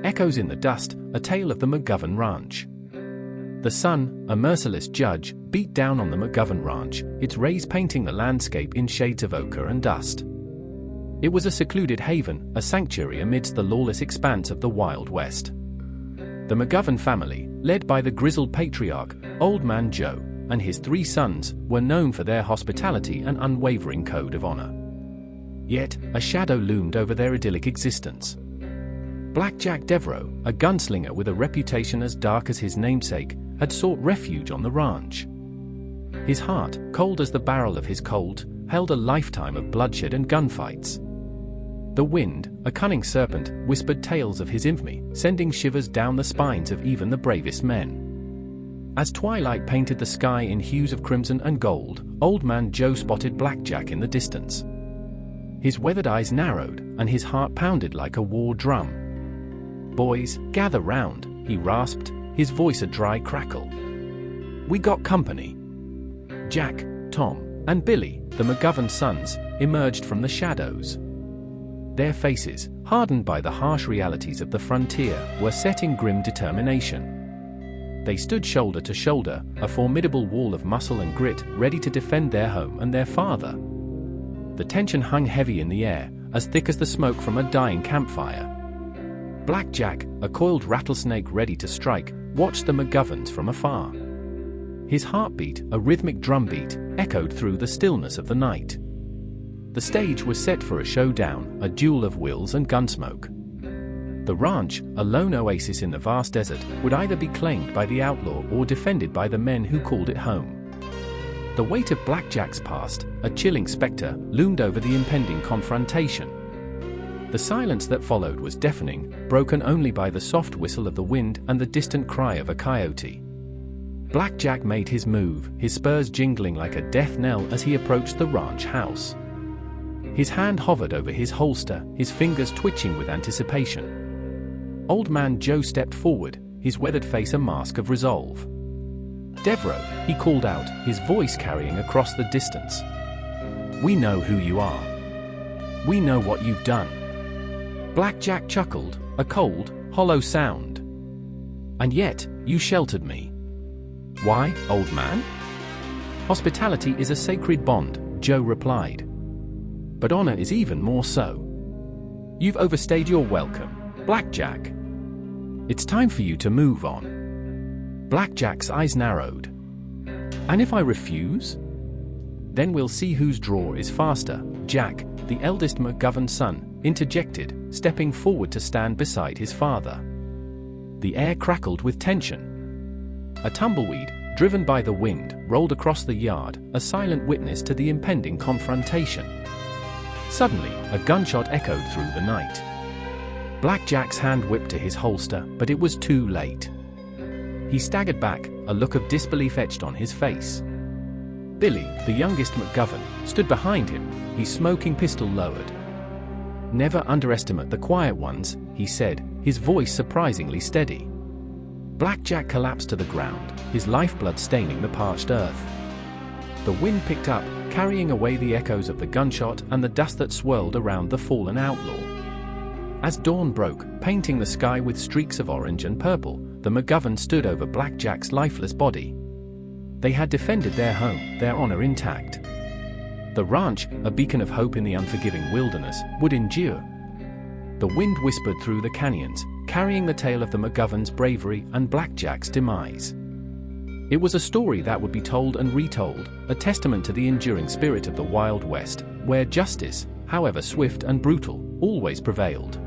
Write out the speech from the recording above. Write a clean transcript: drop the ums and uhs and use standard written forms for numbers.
Echoes in the dust, a tale of the McGovern Ranch. The sun, a merciless judge, beat down on the McGovern Ranch, its rays painting the landscape in shades of ochre and dust. It was a secluded haven, a sanctuary amidst the lawless expanse of the Wild West. The McGovern family, led by the grizzled patriarch, Old Man Joe, and his 3 sons, were known for their hospitality and unwavering code of honor. Yet, a shadow loomed over their idyllic existence. Blackjack Devereaux, a gunslinger with a reputation as dark as his namesake, had sought refuge on the ranch. His heart, cold as the barrel of his Colt, held a lifetime of bloodshed and gunfights. The wind, a cunning serpent, whispered tales of his infamy, sending shivers down the spines of even the bravest men. As twilight painted the sky in hues of crimson and gold, Old Man Joe spotted Blackjack in the distance. His weathered eyes narrowed, and his heart pounded like a war drum. "Boys, gather round," he rasped, his voice a dry crackle. "We got company." Jack, Tom, and Billy, the McGovern sons, emerged from the shadows. Their faces, hardened by the harsh realities of the frontier, were set in grim determination. They stood shoulder to shoulder, a formidable wall of muscle and grit, ready to defend their home and their father. The tension hung heavy in the air, as thick as the smoke from a dying campfire. Blackjack, a coiled rattlesnake ready to strike, watched the McGoverns from afar. His heartbeat, a rhythmic drumbeat, echoed through the stillness of the night. The stage was set for a showdown, a duel of wills and gunsmoke. The ranch, a lone oasis in the vast desert, would either be claimed by the outlaw or defended by the men who called it home. The weight of Blackjack's past, a chilling specter, loomed over the impending confrontation. The silence that followed was deafening, broken only by the soft whistle of the wind and the distant cry of a coyote. Blackjack made his move, his spurs jingling like a death knell as he approached the ranch house. His hand hovered over his holster, his fingers twitching with anticipation. Old Man Joe stepped forward, his weathered face a mask of resolve. "Devereaux," he called out, his voice carrying across the distance. "We know who you are. We know what you've done." Blackjack chuckled, a cold, hollow sound. "And yet, you sheltered me." "Why, old man?" "Hospitality is a sacred bond," Joe replied. "But honor is even more so. You've overstayed your welcome, Blackjack. It's time for you to move on." Blackjack's eyes narrowed. "And if I refuse?" "Then we'll see whose draw is faster," Jack, the eldest McGovern son, interjected, stepping forward to stand beside his father. The air crackled with tension. A tumbleweed, driven by the wind, rolled across the yard, a silent witness to the impending confrontation. Suddenly, a gunshot echoed through the night. Blackjack's hand whipped to his holster, but it was too late. He staggered back, a look of disbelief etched on his face. Billy, the youngest McGovern, stood behind him, his smoking pistol lowered. "Never underestimate the quiet ones," he said, his voice surprisingly steady. Blackjack collapsed to the ground, his lifeblood staining the parched earth. The wind picked up, carrying away the echoes of the gunshot and the dust that swirled around the fallen outlaw. As dawn broke, painting the sky with streaks of orange and purple, the McGovern stood over Blackjack's lifeless body. They had defended their home, their honor intact. The ranch, a beacon of hope in the unforgiving wilderness, would endure. The wind whispered through the canyons, carrying the tale of the McGovern's bravery and Blackjack's demise. It was a story that would be told and retold, a testament to the enduring spirit of the Wild West, where justice, however swift and brutal, always prevailed.